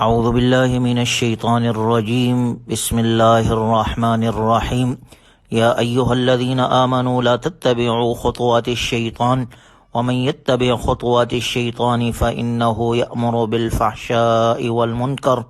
اعوذ باللہ من الشیطان الرجیم بسم اللہ الرحمن الرحیم یا ایہا الذین آمنوا لا تتبعوا خطوات الشیطان ومن يتبع خطوات الشیطان فإنه يأمر بالفحشاء والمنکر۔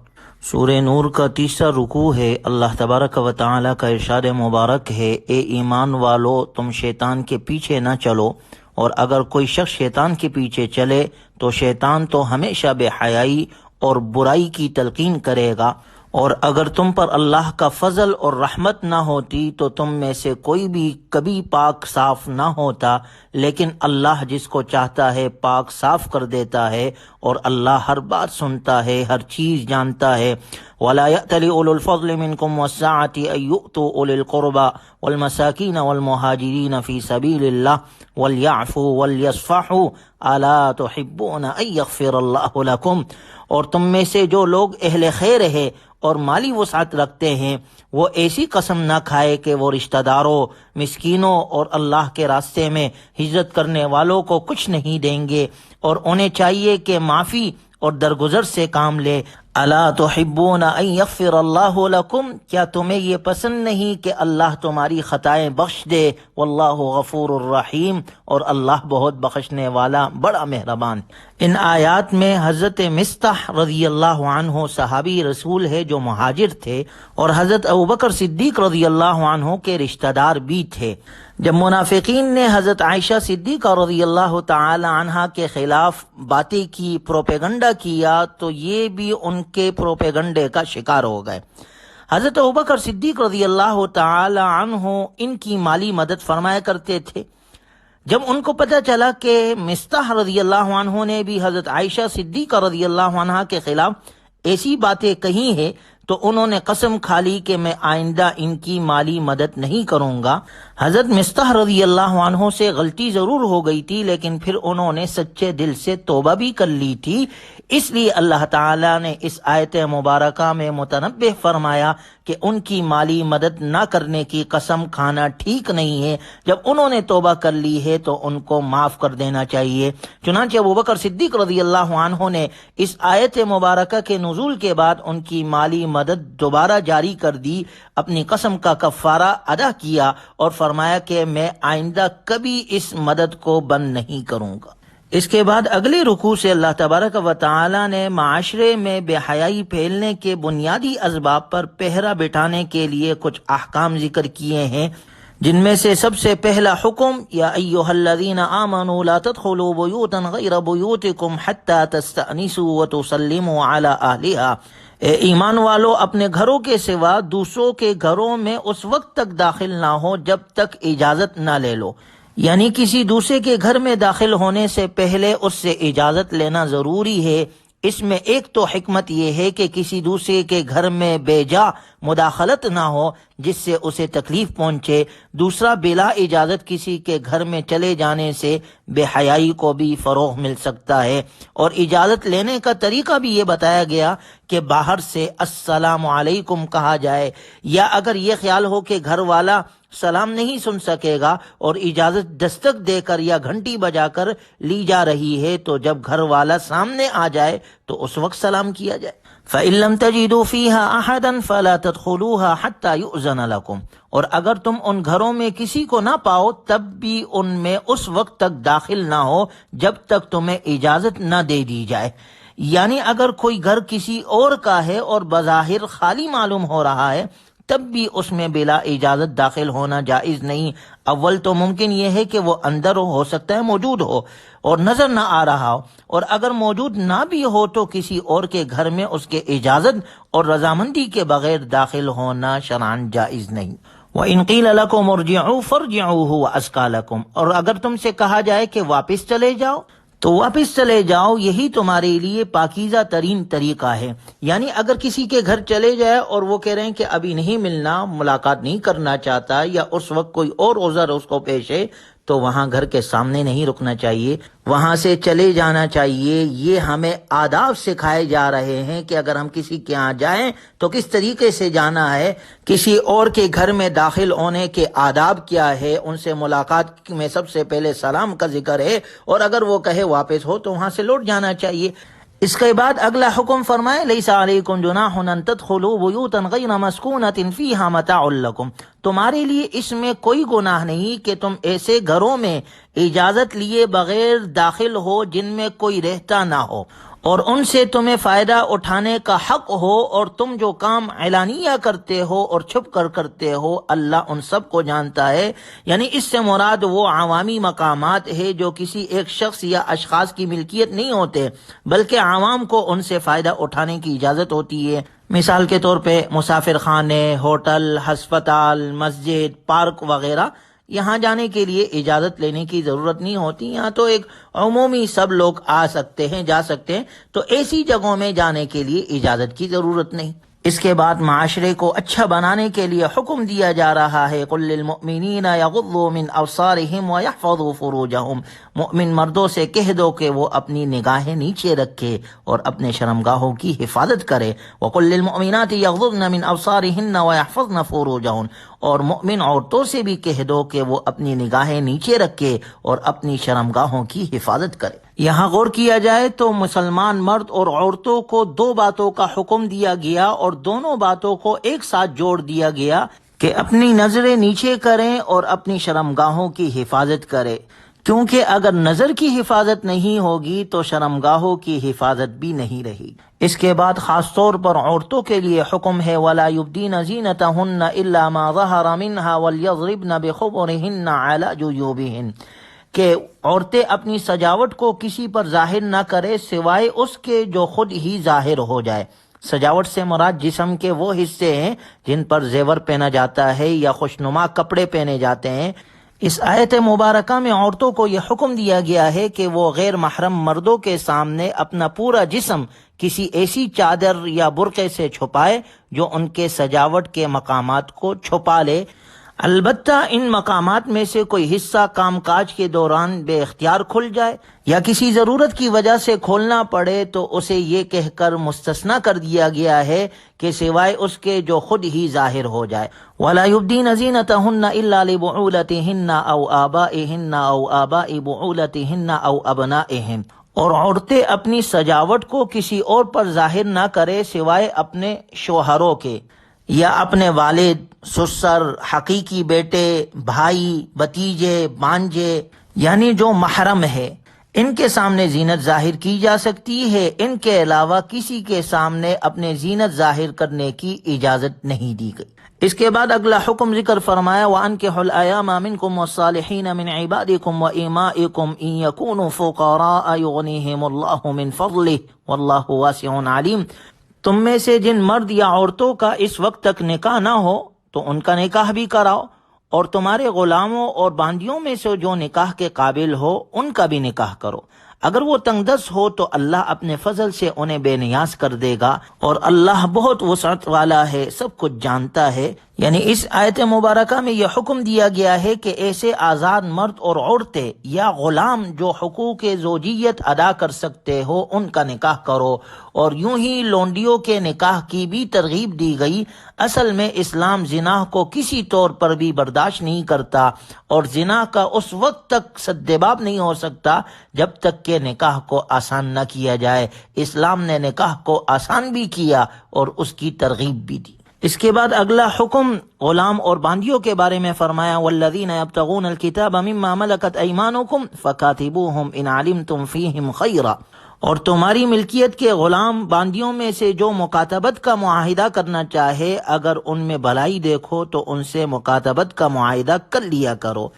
سورہ نور کا تیسرا رکوع ہے۔ اللہ تبارک و تعالی کا ارشاد مبارک ہے، اے ایمان والو تم شیطان کے پیچھے نہ چلو، اور اگر کوئی شخص شیطان کے پیچھے چلے تو شیطان تو ہمیشہ بے حیائی اور برائی کی تلقین کرے گا، اور اگر تم پر اللہ کا فضل اور رحمت نہ ہوتی تو تم میں سے کوئی بھی کبھی پاک صاف نہ ہوتا، لیکن اللہ جس کو چاہتا ہے پاک صاف کر دیتا ہے، اور اللہ ہر بات سنتا ہے، ہر چیز جانتا ہے۔ وَلَا يَأْتَلِ أُولُو الْفَضْلِ مِنْكُمْ وَالسَّعَةِ أَن يُؤْتُوا أُولِي الْقُرْبَى وَالْمَسَاكِينَ وَالْمُهَاجِرِينَ فِي سَبِيلِ اللَّهِ وَلْيَعْفُوا وَلْيَصْفَحُوا أَلَا تُحِبُّونَ أَن يَغْفِرَ اللَّهُ لَكُمْ۔ اور تم میں سے جو لوگ اہل خیر ہے اور مالی وسعت رکھتے ہیں، وہ ایسی قسم نہ کھائے کہ وہ رشتہ داروں، مسکینوں اور اللہ کے راستے میں ہجرت کرنے والوں کو کچھ نہیں دیں گے، اور انہیں چاہیے کہ معافی اور درگزر سے کام لے۔ الا تحبون ان یغفر اللہ لکم، کیا تمہیں یہ پسند نہیں کہ اللہ تمہاری خطائیں بخش دے؟ واللہ غفور الرحیم، اور اللہ بہت بخشنے والا بڑا مہربان۔ ان آیات میں حضرت مصطح رضی اللہ عنہ صحابی رسول ہے جو مہاجر تھے، اور حضرت ابوبکر صدیق رضی اللہ عنہ کے رشتہ دار بھی تھے۔ جب منافقین نے حضرت عائشہ صدیقہ رضی اللہ تعالی عنہا کے خلاف باتیں کی، پروپیگنڈا کیا، تو یہ بھی ان کے پروپیگنڈے کا شکار ہو گئے۔ حضرت ابوبکر صدیق رضی اللہ تعالی عنہ ان کی مالی مدد فرمایا کرتے تھے۔ جب ان کو پتہ چلا کہ مصطح رضی اللہ عنہ نے بھی حضرت عائشہ صدیقہ رضی اللہ عنہا کے خلاف ایسی باتیں کہی ہیں، تو انہوں نے قسم کھا لی کہ میں آئندہ ان کی مالی مدد نہیں کروں گا۔ حضرت مصطح رضی اللہ عنہ سے غلطی ضرور ہو گئی تھی، لیکن پھر انہوں نے سچے دل سے توبہ بھی کر لی تھی۔ اس لیے اللہ تعالیٰ نے اس آیت مبارکہ میں متنبہ فرمایا کہ ان کی مالی مدد نہ کرنے کی قسم کھانا ٹھیک نہیں ہے۔ جب انہوں نے توبہ کر لی ہے تو ان کو معاف کر دینا چاہیے۔ چنانچہ ابوبکر صدیق رضی اللہ عنہ نے اس آیت مبارکہ کے نزول کے بعد ان کی مالی مدد دوبارہ جاری کر دی، اپنی قسم کا کفارہ ادا کیا، اور فرمایا کہ میں آئندہ کبھی اس مدد کو بند نہیں کروں گا۔ اس کے بعد اگلے رکوع سے اللہ تبارک و تعالی نے معاشرے میں بے حیائی پھیلنے کے بنیادی اسباب پر پہرا بٹھانے کے لیے کچھ احکام ذکر کیے ہیں، جن میں سے سب سے پہلا حکم، یا ایھا الذین آمنوا لا تدخلوا بیوتا غیر بیوتکم حتی تستأنسوا وتسلموا علی اہلہا۔ اے ایمان والو، اپنے گھروں کے سوا دوسروں کے گھروں میں اس وقت تک داخل نہ ہو جب تک اجازت نہ لے لو، یعنی کسی دوسرے کے گھر میں داخل ہونے سے پہلے اس سے اجازت لینا ضروری ہے۔ اس میں ایک تو حکمت یہ ہے کہ کسی دوسرے کے گھر میں بے جا مداخلت نہ ہو جس سے اسے تکلیف پہنچے، دوسرا بلا اجازت کسی کے گھر میں چلے جانے سے بے حیائی کو بھی فروغ مل سکتا ہے، اور اجازت لینے کا طریقہ بھی یہ بتایا گیا کہ باہر سے السلام علیکم کہا جائے، یا اگر یہ خیال ہو کہ گھر والا سلام نہیں سن سکے گا اور اجازت دستک دے کر یا گھنٹی بجا کر لی جا رہی ہے، تو جب گھر والا سامنے آ جائے تو اس وقت سلام کیا جائے۔ فَإِن لَّمْ تَجِدُوا فِيهَا أَحَدًا فَلَا تَدْخُلُوهَا حَتَّى يُؤْذَنَ لَكُمْ، اور اگر تم ان گھروں میں کسی کو نہ پاؤ تب بھی ان میں اس وقت تک داخل نہ ہو جب تک تمہیں اجازت نہ دے دی جائے۔ یعنی اگر کوئی گھر کسی اور کا ہے اور بظاہر خالی معلوم ہو رہا ہے، تب بھی اس میں بلا اجازت داخل ہونا جائز نہیں۔ اول تو ممکن یہ ہے کہ وہ اندر ہو سکتا ہے موجود ہو اور نظر نہ آ رہا ہو، اور اگر موجود نہ بھی ہو تو کسی اور کے گھر میں اس کے اجازت اور رضامندی کے بغیر داخل ہونا شرعاً جائز نہیں۔ وَإِن قِيلَ لَكُمُ ارْجِعُوا فَارْجِعُوا هُوَ أَزْكَىٰ لَكُمْ، اور اگر تم سے کہا جائے کہ واپس چلے جاؤ تو واپس چلے جاؤ، یہی تمہارے لیے پاکیزہ ترین طریقہ ہے۔ یعنی اگر کسی کے گھر چلے جائے اور وہ کہہ رہے ہیں کہ ابھی نہیں ملنا، ملاقات نہیں کرنا چاہتا، یا اس وقت کوئی اور عذر اس کو پیش ہے، تو وہاں گھر کے سامنے نہیں رکنا چاہیے، وہاں سے چلے جانا چاہیے۔ یہ ہمیں آداب سکھائے جا رہے ہیں کہ اگر ہم کسی کے ہاں جائیں تو کس طریقے سے جانا ہے، کسی اور کے گھر میں داخل ہونے کے آداب کیا ہے، ان سے ملاقات میں سب سے پہلے سلام کا ذکر ہے، اور اگر وہ کہے واپس ہو تو وہاں سے لوٹ جانا چاہیے۔ اس کے بعد اگلا حکم فرمائے لیس علیکم جناح ان تدخلوا بیوتا غیر مسکونۃ فیہا متاع لکم، تمہارے لیے اس میں کوئی گناہ نہیں کہ تم ایسے گھروں میں اجازت لیے بغیر داخل ہو جن میں کوئی رہتا نہ ہو اور ان سے تمہیں فائدہ اٹھانے کا حق ہو، اور تم جو کام اعلانیہ کرتے ہو اور چھپ کر کرتے ہو اللہ ان سب کو جانتا ہے۔ یعنی اس سے مراد وہ عوامی مقامات ہے جو کسی ایک شخص یا اشخاص کی ملکیت نہیں ہوتے بلکہ عوام کو ان سے فائدہ اٹھانے کی اجازت ہوتی ہے۔ مثال کے طور پہ مسافر خانے، ہوٹل، ہسپتال، مسجد، پارک وغیرہ، یہاں جانے کے لیے اجازت لینے کی ضرورت نہیں ہوتی، یہاں تو ایک عمومی سب لوگ آ سکتے ہیں، جا سکتے ہیں، تو ایسی جگہوں میں جانے کے لیے اجازت کی ضرورت نہیں۔ اس کے بعد معاشرے کو اچھا بنانے کے لیے حکم دیا جا رہا ہے قل للمؤمنین یغضوا من ابصارہم ویحفظوا فروجہم، مؤمن مردوں سے کہہ دو کہ وہ اپنی نگاہیں نیچے رکھے اور اپنے شرمگاہوں کی حفاظت کرے، وقل للمؤمنات یغضضن من ابصارہن ویحفظن فروجہن، اور مؤمن عورتوں سے بھی کہہ دو کہ وہ اپنی نگاہیں نیچے رکھے اور اپنی شرمگاہوں کی حفاظت کرے۔ یہاں غور کیا جائے تو مسلمان مرد اور عورتوں کو دو باتوں کا حکم دیا گیا اور دونوں باتوں کو ایک ساتھ جوڑ دیا گیا کہ اپنی نظریں نیچے کریں اور اپنی شرمگاہوں کی حفاظت کریں، کیونکہ اگر نظر کی حفاظت نہیں ہوگی تو شرمگاہوں کی حفاظت بھی نہیں رہی۔ اس کے بعد خاص طور پر عورتوں کے لیے حکم ہے وَلَا يُبْدِينَ زِينَتَهُنَّ إِلَّا مَا ظَهَرَ مِنْهَا وَلْيَضْرِبْنَ بِخُمُرِهِنَّ عَلَى جُيُوبِهِنَّ، کہ عورتیں اپنی سجاوٹ کو کسی پر ظاہر نہ کرے سوائے اس کے جو خود ہی ظاہر ہو جائے۔ سجاوٹ سے مراد جسم کے وہ حصے ہیں جن پر زیور پہنا جاتا ہے یا خوشنما کپڑے پہنے جاتے ہیں۔ اس آیت مبارکہ میں عورتوں کو یہ حکم دیا گیا ہے کہ وہ غیر محرم مردوں کے سامنے اپنا پورا جسم کسی ایسی چادر یا برقعے سے چھپائے جو ان کے سجاوٹ کے مقامات کو چھپا لے، البتہ ان مقامات میں سے کوئی حصہ کام کاج کے دوران بے اختیار کھل جائے یا کسی ضرورت کی وجہ سے کھولنا پڑے تو اسے یہ کہہ کر مستثنیٰ کر دیا گیا ہے کہ سوائے اس کے جو خود ہی ظاہر ہو جائے۔ وَلَا يُبْدِينَ زِينَتَهُنَّ إِلَّا لِبُعُولَتِهِنَّ أَوْ آبَائِهِنَّ أَوْ آبَاءِ بُعُولَتِهِنَّ أَوْ أَبْنَائِهِنَّ، اور عورتیں اپنی سجاوٹ کو کسی اور پر ظاہر نہ کرے سوائے اپنے شوہروں کے یا اپنے والد، سسر، حقیقی بیٹے، بھائی، بھتیجے، بھانجے، یعنی جو محرم ہے، ان کے سامنے زینت ظاہر کی جا سکتی ہے، ان کے علاوہ کسی کے سامنے اپنے زینت ظاہر کرنے کی اجازت نہیں دی گئی۔ اس کے بعد اگلا حکم ذکر فرمایا وَأَنكِحُوا الْأَيَامَ مِنكُمْ وَالصَّالِحِينَ مِنْ عِبَادِكُمْ وَإِمَائِكُمْ إِنْ يَكُونُوا فُقَرَاءَ يُغْنِيهِمُ اللَّهُ مِنْ فَضْلِهِ وَاللَّهُ وَاسِعٌ عَلِيمٌ، تم میں سے جن مرد یا عورتوں کا اس وقت تک نکاح نہ ہو تو ان کا نکاح بھی کراؤ، اور تمہارے غلاموں اور باندیوں میں سے جو نکاح کے قابل ہو ان کا بھی نکاح کرو، اگر وہ تنگ دست ہو تو اللہ اپنے فضل سے انہیں بے نیاز کر دے گا، اور اللہ بہت وسعت والا ہے، سب کچھ جانتا ہے۔ یعنی اس آیت مبارکہ میں یہ حکم دیا گیا ہے کہ ایسے آزاد مرد اور عورتیں یا غلام جو حقوق زوجیت ادا کر سکتے ہو ان کا نکاح کرو، اور یوں ہی لونڈیوں کے نکاح کی بھی ترغیب دی گئی۔ اصل میں اسلام زنا کو کسی طور پر بھی برداشت نہیں کرتا، اور زنا کا اس وقت تک سدباب نہیں ہو سکتا جب تک کہ نکاح کو آسان نہ کیا جائے۔ اسلام نے نکاح کو آسان بھی کیا اور اس کی ترغیب بھی دی۔ اس کے بعد اگلا حکم غلام اور باندیوں کے بارے میں فرمایا وَالَّذِينَ يَبْتَغُونَ الْكِتَابَ مِمَّا مَلَكَتْ أَيْمَانُكُمْ فَكَاتِبُوهُمْ إِنْ عَلِمْتُمْ فِيهِمْ خَيْرًا، اور تمہاری ملکیت کے غلام باندیوں میں سے جو مکاتبت کا معاہدہ کرنا چاہے اگر ان میں بھلائی دیکھو تو ان سے مکاتبت کا معاہدہ کر لیا کرو۔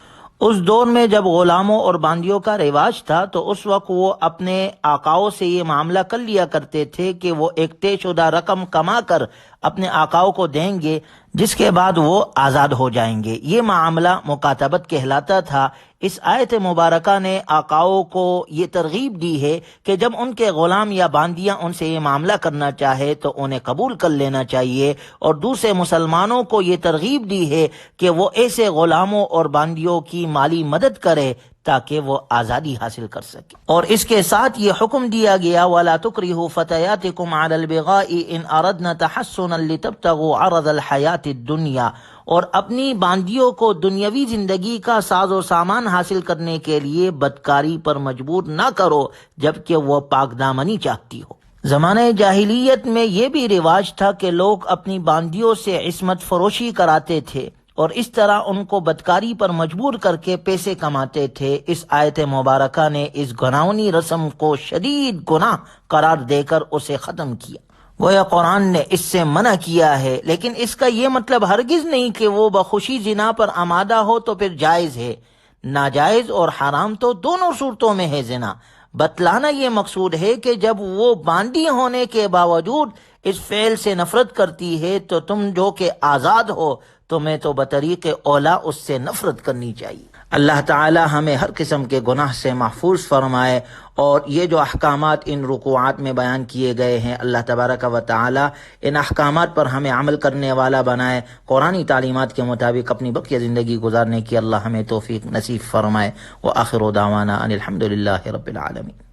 اس دور میں جب غلاموں اور باندیوں کا رواج تھا تو اس وقت وہ اپنے آقاؤں سے یہ معاملہ کر لیا کرتے تھے کہ وہ ایک طے شدہ رقم کما کر اپنے آقاؤں کو دیں گے، جس کے بعد وہ آزاد ہو جائیں گے۔ یہ معاملہ مکاتبت کہلاتا تھا۔ اس آیت مبارکہ نے آقاؤں کو یہ ترغیب دی ہے کہ جب ان کے غلام یا باندیاں ان سے یہ معاملہ کرنا چاہے تو انہیں قبول کر لینا چاہیے، اور دوسرے مسلمانوں کو یہ ترغیب دی ہے کہ وہ ایسے غلاموں اور باندیوں کی مالی مدد کرے تاکہ وہ آزادی حاصل کر سکے۔ اور اس کے ساتھ یہ حکم دیا گیا وَلَا تُكْرِهُوا فَتَيَاتِكُمْ عَلَى الْبِغَاءِ إِنْ أَرَدْنَ تَحَصُّنًا لِتَبْتَغُوا عَرَضَ الْحَيَاةِ الدُّنْيَا، اور اپنی باندیوں کو دنیاوی زندگی کا ساز و سامان حاصل کرنے کے لیے بدکاری پر مجبور نہ کرو جبکہ وہ پاک دامنی چاہتی ہو۔ زمانہ جاہلیت میں یہ بھی رواج تھا کہ لوگ اپنی باندیوں سے عصمت فروشی کراتے تھے اور اس طرح ان کو بدکاری پر مجبور کر کے پیسے کماتے تھے۔ اس آیت مبارکہ نے اس گناہونی رسم کو شدید گناہ قرار دے کر اسے ختم کیا۔ گویا قرآن نے اس سے منع کیا ہے، لیکن اس کا یہ مطلب ہرگز نہیں کہ وہ بخوشی زنا پر آمادہ ہو تو پھر جائز ہے۔ ناجائز اور حرام تو دونوں صورتوں میں ہے زنا۔ بتلانا یہ مقصود ہے کہ جب وہ باندی ہونے کے باوجود اس فعل سے نفرت کرتی ہے تو تم جو کہ آزاد ہو تمہیں تو بطریق اولا اس سے نفرت کرنی چاہیے۔ اللہ تعالی ہمیں ہر قسم کے گناہ سے محفوظ فرمائے، اور یہ جو احکامات ان رکوعات میں بیان کیے گئے ہیں اللہ تبارک و تعالی ان احکامات پر ہمیں عمل کرنے والا بنائے، قرآنی تعلیمات کے مطابق اپنی بقیہ زندگی گزارنے کی اللہ ہمیں توفیق نصیب فرمائے۔ وآخر دعوانا ان الحمد للہ رب العالمین۔